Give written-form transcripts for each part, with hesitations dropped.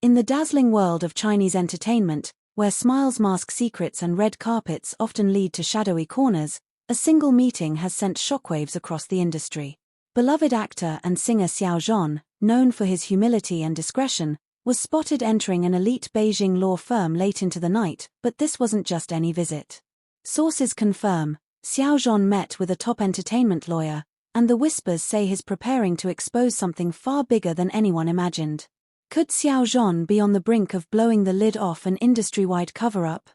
In the dazzling world of Chinese entertainment, where smiles mask secrets and red carpets often lead to shadowy corners, a single meeting has sent shockwaves across the industry. Beloved actor and singer Xiao Zhan, known for his humility and discretion, was spotted entering an elite Beijing law firm late into the night, but this wasn't just any visit. Sources confirm, Xiao Zhan met with a top entertainment lawyer, and the whispers say he's preparing to expose something far bigger than anyone imagined. Could Xiao Zhan be on the brink of blowing the lid off an industry-wide cover-up?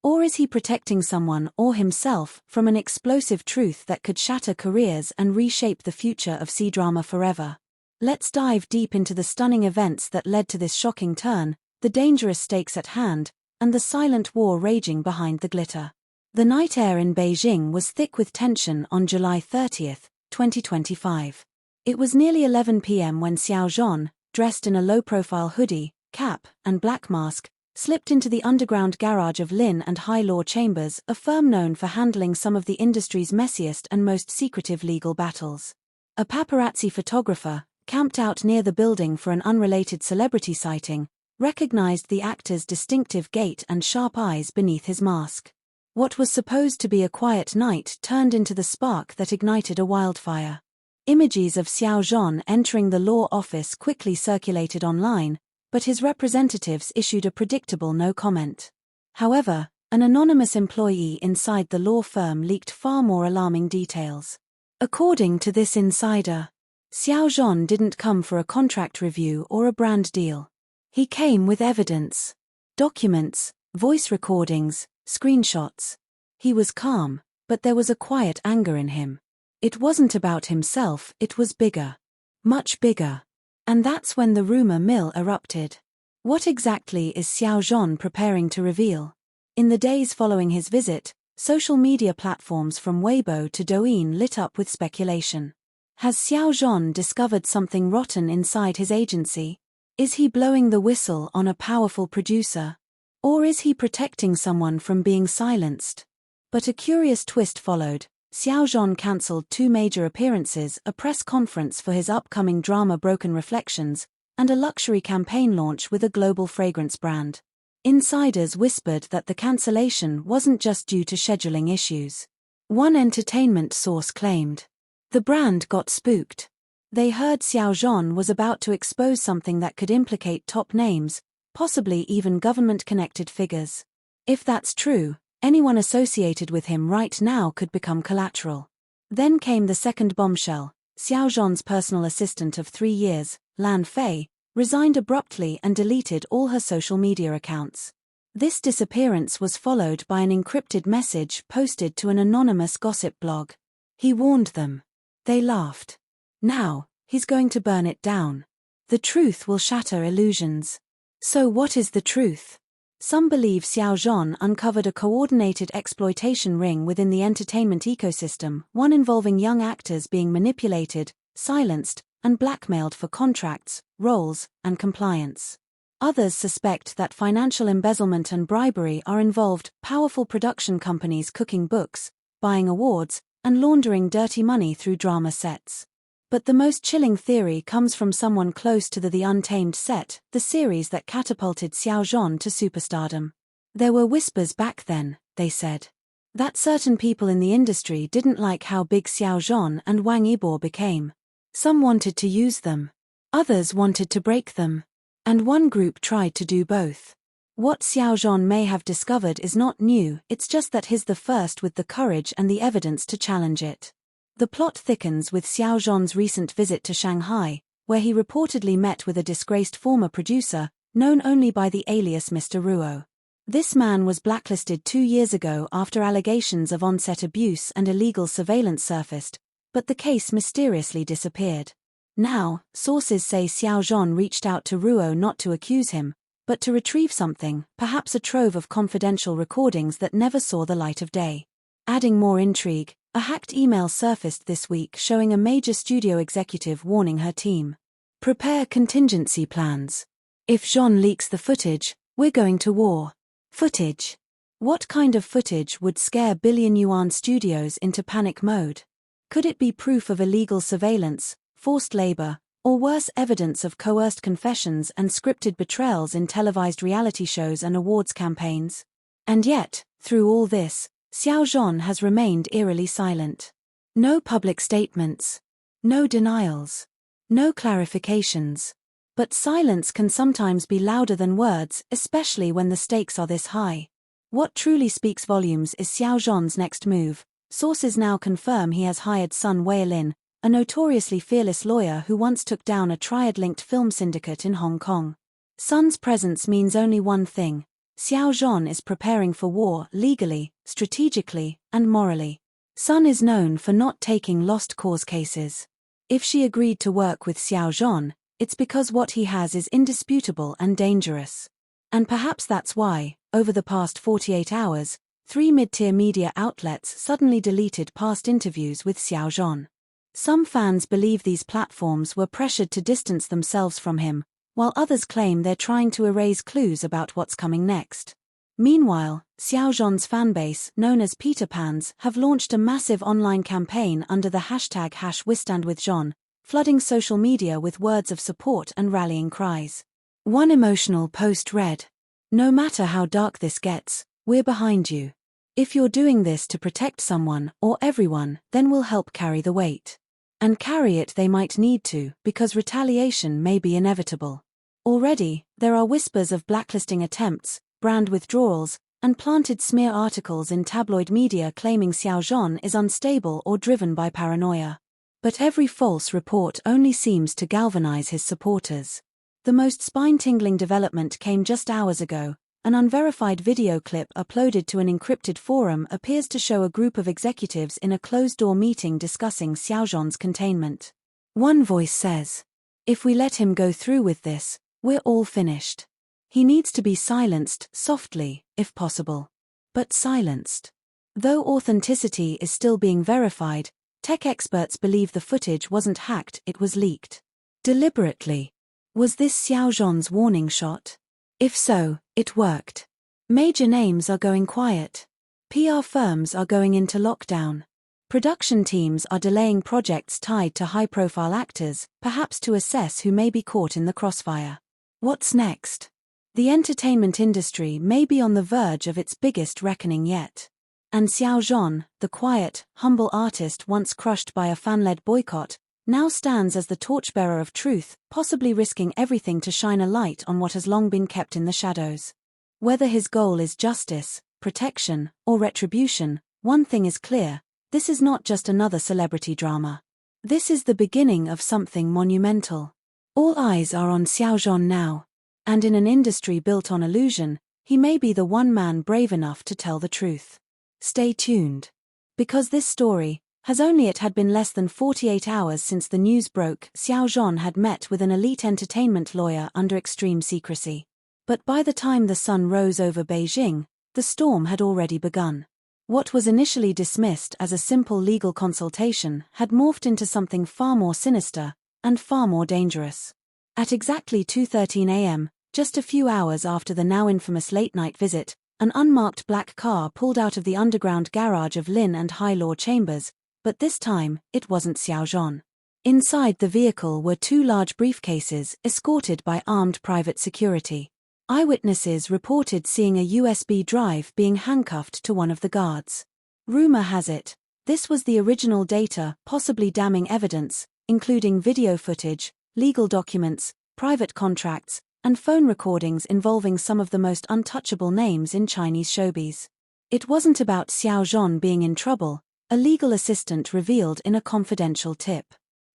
Or is he protecting someone or himself from an explosive truth that could shatter careers and reshape the future of C-drama forever? Let's dive deep into the stunning events that led to this shocking turn, the dangerous stakes at hand, and the silent war raging behind the glitter. The night air in Beijing was thick with tension on July 30, 2025. It was nearly 11 p.m. when Xiao Zhan, dressed in a low-profile hoodie, cap, and black mask, slipped into the underground garage of Lin and High Law Chambers, a firm known for handling some of the industry's messiest and most secretive legal battles. A paparazzi photographer, camped out near the building for an unrelated celebrity sighting, recognized the actor's distinctive gait and sharp eyes beneath his mask. What was supposed to be a quiet night turned into the spark that ignited a wildfire. Images of Xiao Zhan entering the law office quickly circulated online, but his representatives issued a predictable no comment. However, an anonymous employee inside the law firm leaked far more alarming details. According to this insider, Xiao Zhan didn't come for a contract review or a brand deal. He came with evidence. Documents, voice recordings, screenshots. He was calm, but there was a quiet anger in him. It wasn't about himself, it was bigger. Much bigger. And that's when the rumor mill erupted. What exactly is Xiao Zhan preparing to reveal? In the days following his visit, social media platforms from Weibo to Douyin lit up with speculation. Has Xiao Zhan discovered something rotten inside his agency? Is he blowing the whistle on a powerful producer? Or is he protecting someone from being silenced? But a curious twist followed. Xiao Zhan cancelled 2 major appearances, a press conference for his upcoming drama Broken Reflections, and a luxury campaign launch with a global fragrance brand. Insiders whispered that the cancellation wasn't just due to scheduling issues. One entertainment source claimed. The brand got spooked. They heard Xiao Zhan was about to expose something that could implicate top names, possibly even government-connected figures. If that's true, anyone associated with him right now could become collateral. Then came the second bombshell. Xiao Zhan's personal assistant of 3 years, Lan Fei, resigned abruptly and deleted all her social media accounts. This disappearance was followed by an encrypted message posted to an anonymous gossip blog. He warned them. They laughed. Now, he's going to burn it down. The truth will shatter illusions. So what is the truth? Some believe Xiao Zhan uncovered a coordinated exploitation ring within the entertainment ecosystem, one involving young actors being manipulated, silenced, and blackmailed for contracts, roles, and compliance. Others suspect that financial embezzlement and bribery are involved, powerful production companies cooking books, buying awards, and laundering dirty money through drama sets. But the most chilling theory comes from someone close to the Untamed set, the series that catapulted Xiao Zhan to superstardom. There were whispers back then, they said, that certain people in the industry didn't like how big Xiao Zhan and Wang Yibor became. Some wanted to use them. Others wanted to break them. And one group tried to do both. What Xiao Zhan may have discovered is not new, it's just that he's the first with the courage and the evidence to challenge it. The plot thickens with Xiao Zhan's recent visit to Shanghai, where he reportedly met with a disgraced former producer, known only by the alias Mr. Ruo. This man was blacklisted 2 years ago after allegations of on-set abuse and illegal surveillance surfaced, but the case mysteriously disappeared. Now, sources say Xiao Zhan reached out to Ruo not to accuse him, but to retrieve something, perhaps a trove of confidential recordings that never saw the light of day. Adding more intrigue, a hacked email surfaced this week showing a major studio executive warning her team. Prepare contingency plans. If Zhan leaks the footage, we're going to war. Footage. What kind of footage would scare billion-yuan studios into panic mode? Could it be proof of illegal surveillance, forced labor, Or worse, evidence of coerced confessions and scripted betrayals in televised reality shows and awards campaigns. And yet, through all this, Xiao Zhan has remained eerily silent. No public statements. No denials. No clarifications. But silence can sometimes be louder than words, especially when the stakes are this high. What truly speaks volumes is Xiao Zhan's next move. Sources now confirm he has hired Sun Weilin, a notoriously fearless lawyer who once took down a triad-linked film syndicate in Hong Kong. Sun's presence means only one thing: Xiao Zhan is preparing for war legally, strategically, and morally. Sun is known for not taking lost cause cases. If she agreed to work with Xiao Zhan, it's because what he has is indisputable and dangerous. And perhaps that's why, over the past 48 hours, 3 mid-tier media outlets suddenly deleted past interviews with Xiao Zhan. Some fans believe these platforms were pressured to distance themselves from him, while others claim they're trying to erase clues about what's coming next. Meanwhile, Xiao Zhan's fanbase, known as Peter Pans, have launched a massive online campaign under the hashtag #WeStandWithZhan, flooding social media with words of support and rallying cries. One emotional post read, "No matter how dark this gets, we're behind you. If you're doing this to protect someone or everyone, then we'll help carry the weight. And carry it they might need to, because retaliation may be inevitable." Already, there are whispers of blacklisting attempts, brand withdrawals, and planted smear articles in tabloid media claiming Xiao Zhan is unstable or driven by paranoia. But every false report only seems to galvanize his supporters. The most spine-tingling development came just hours ago. An unverified video clip uploaded to an encrypted forum appears to show a group of executives in a closed-door meeting discussing Xiao Zhan's containment. One voice says, "If we let him go through with this, we're all finished. He needs to be silenced, softly, if possible." But silenced. Though authenticity is still being verified, tech experts believe the footage wasn't hacked, it was leaked. Deliberately. Was this Xiao Zhan's warning shot? If so, it worked. Major names are going quiet. PR firms are going into lockdown. Production teams are delaying projects tied to high-profile actors, perhaps to assess who may be caught in the crossfire. What's next? The entertainment industry may be on the verge of its biggest reckoning yet. And Xiao Zhan, the quiet, humble artist once crushed by a fan-led boycott, now stands as the torchbearer of truth, possibly risking everything to shine a light on what has long been kept in the shadows. Whether his goal is justice, protection, or retribution, one thing is clear: this is not just another celebrity drama. This is the beginning of something monumental. All eyes are on Xiao Zhan now. And in an industry built on illusion, he may be the one man brave enough to tell the truth. Stay tuned. Because this story, it had been less than 48 hours since the news broke, Xiao Zhan had met with an elite entertainment lawyer under extreme secrecy. But by the time the sun rose over Beijing, the storm had already begun. What was initially dismissed as a simple legal consultation had morphed into something far more sinister and far more dangerous. At exactly 2:13 a.m., just a few hours after the now infamous late-night visit, an unmarked black car pulled out of the underground garage of Lin and High Law Chambers, but this time, it wasn't Xiao Zhan. Inside the vehicle were 2 large briefcases escorted by armed private security. Eyewitnesses reported seeing a USB drive being handcuffed to one of the guards. Rumor has it, this was the original data, possibly damning evidence, including video footage, legal documents, private contracts, and phone recordings involving some of the most untouchable names in Chinese showbiz. It wasn't about Xiao Zhan being in trouble, a legal assistant revealed in a confidential tip.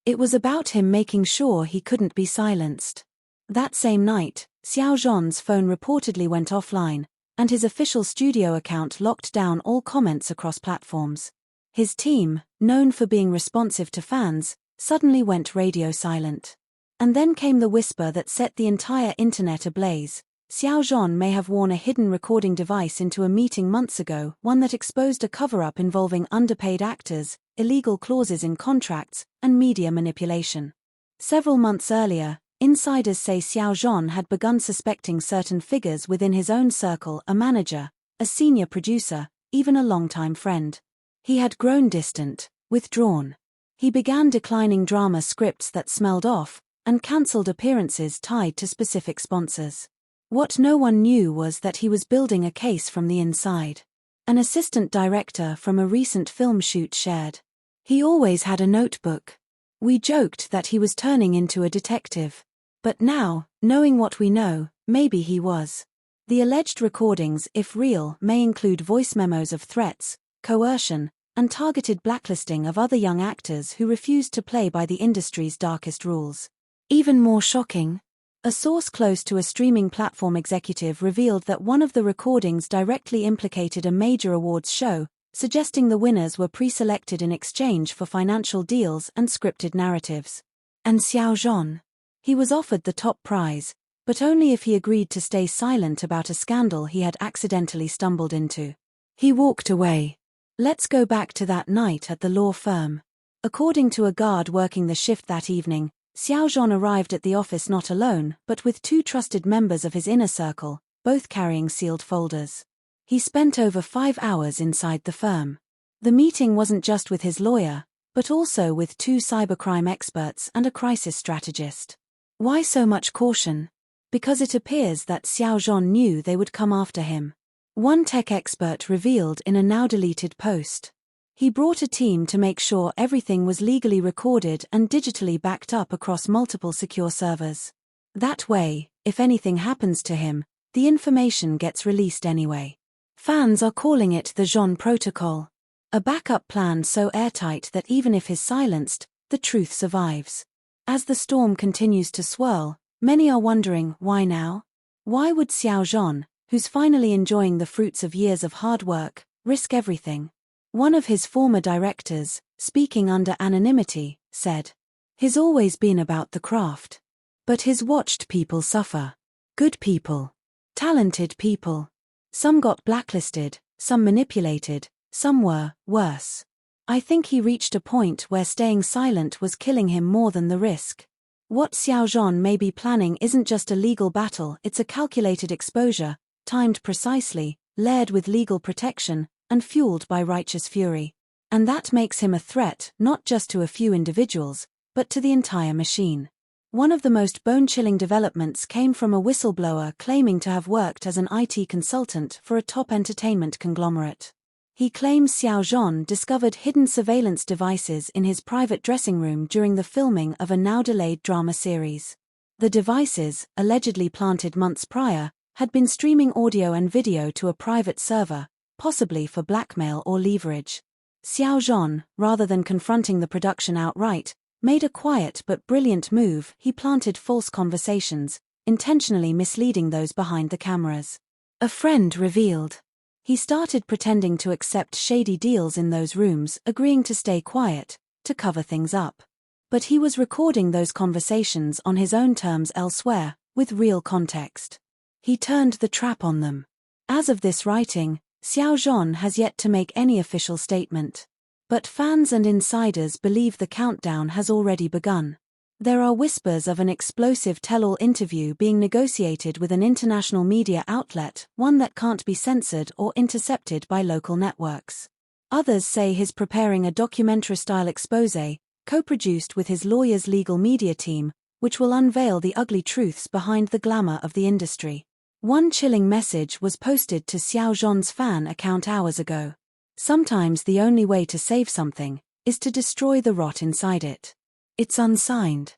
It was about him making sure he couldn't be silenced. That same night, Xiao Zhan's phone reportedly went offline, and his official studio account locked down all comments across platforms. His team, known for being responsive to fans, suddenly went radio silent. And then came the whisper that set the entire internet ablaze. Xiao Zhan may have worn a hidden recording device into a meeting months ago, one that exposed a cover-up involving underpaid actors, illegal clauses in contracts, and media manipulation. Several months earlier, insiders say Xiao Zhan had begun suspecting certain figures within his own circle: a manager, a senior producer, even a longtime friend. He had grown distant, withdrawn. He began declining drama scripts that smelled off, and cancelled appearances tied to specific sponsors. What no one knew was that he was building a case from the inside. An assistant director from a recent film shoot shared. He always had a notebook. We joked that he was turning into a detective. But now, knowing what we know, maybe he was. The alleged recordings, if real, may include voice memos of threats, coercion, and targeted blacklisting of other young actors who refused to play by the industry's darkest rules. Even more shocking, a source close to a streaming platform executive revealed that one of the recordings directly implicated a major awards show, suggesting the winners were pre-selected in exchange for financial deals and scripted narratives. And Xiao Zhan? He was offered the top prize, but only if he agreed to stay silent about a scandal he had accidentally stumbled into. He walked away. Let's go back to that night at the law firm. According to a guard working the shift that evening, Xiao Zhan arrived at the office not alone, but with two trusted members of his inner circle, both carrying sealed folders. He spent over 5 hours inside the firm. The meeting wasn't just with his lawyer, but also with 2 cybercrime experts and a crisis strategist. Why so much caution? Because it appears that Xiao Zhan knew they would come after him. One tech expert revealed in a now-deleted post. He brought a team to make sure everything was legally recorded and digitally backed up across multiple secure servers. That way, if anything happens to him, the information gets released anyway. Fans are calling it the Zhan Protocol. A backup plan so airtight that even if he's silenced, the truth survives. As the storm continues to swirl, many are wondering, why now? Why would Xiao Zhan, who's finally enjoying the fruits of years of hard work, risk everything? One of his former directors, speaking under anonymity, said, "He's always been about the craft. But he's watched people suffer. Good people. Talented people. Some got blacklisted, some manipulated, some were, worse. I think he reached a point where staying silent was killing him more than the risk. What Xiao Zhan may be planning isn't just a legal battle, it's a calculated exposure, timed precisely, layered with legal protection, and fueled by righteous fury. And that makes him a threat not just to a few individuals, but to the entire machine." One of the most bone-chilling developments came from a whistleblower claiming to have worked as an IT consultant for a top entertainment conglomerate. He claims Xiao Zhan discovered hidden surveillance devices in his private dressing room during the filming of a now-delayed drama series. The devices, allegedly planted months prior, had been streaming audio and video to a private server, possibly for blackmail or leverage. Xiao Zhan, rather than confronting the production outright, made a quiet but brilliant move. He planted false conversations, intentionally misleading those behind the cameras. A friend revealed. He started pretending to accept shady deals in those rooms, agreeing to stay quiet, to cover things up. But he was recording those conversations on his own terms elsewhere, with real context. He turned the trap on them. As of this writing, Xiao Zhan has yet to make any official statement. But fans and insiders believe the countdown has already begun. There are whispers of an explosive tell-all interview being negotiated with an international media outlet, one that can't be censored or intercepted by local networks. Others say he's preparing a documentary-style exposé, co-produced with his lawyer's legal media team, which will unveil the ugly truths behind the glamour of the industry. One chilling message was posted to Xiao Zhan's fan account hours ago. Sometimes the only way to save something is to destroy the rot inside it. It's unsigned,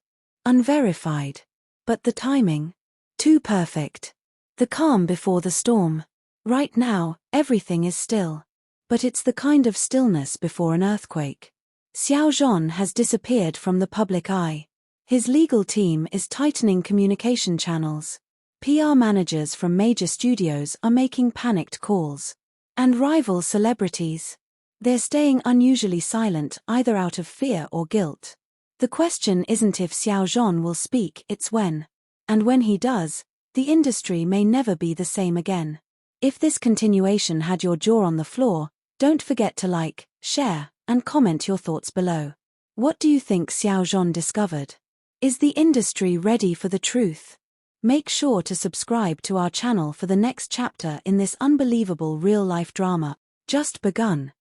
unverified, but the timing, too perfect. The calm before the storm. Right now, everything is still. But it's the kind of stillness before an earthquake. Xiao Zhan has disappeared from the public eye. His legal team is tightening communication channels. PR managers from major studios are making panicked calls. And rival celebrities. They're staying unusually silent, either out of fear or guilt. The question isn't if Xiao Zhan will speak, it's when. And when he does, the industry may never be the same again. If this continuation had your jaw on the floor, don't forget to like, share, and comment your thoughts below. What do you think Xiao Zhan discovered? Is the industry ready for the truth? Make sure to subscribe to our channel for the next chapter in this unbelievable real-life drama, just begun.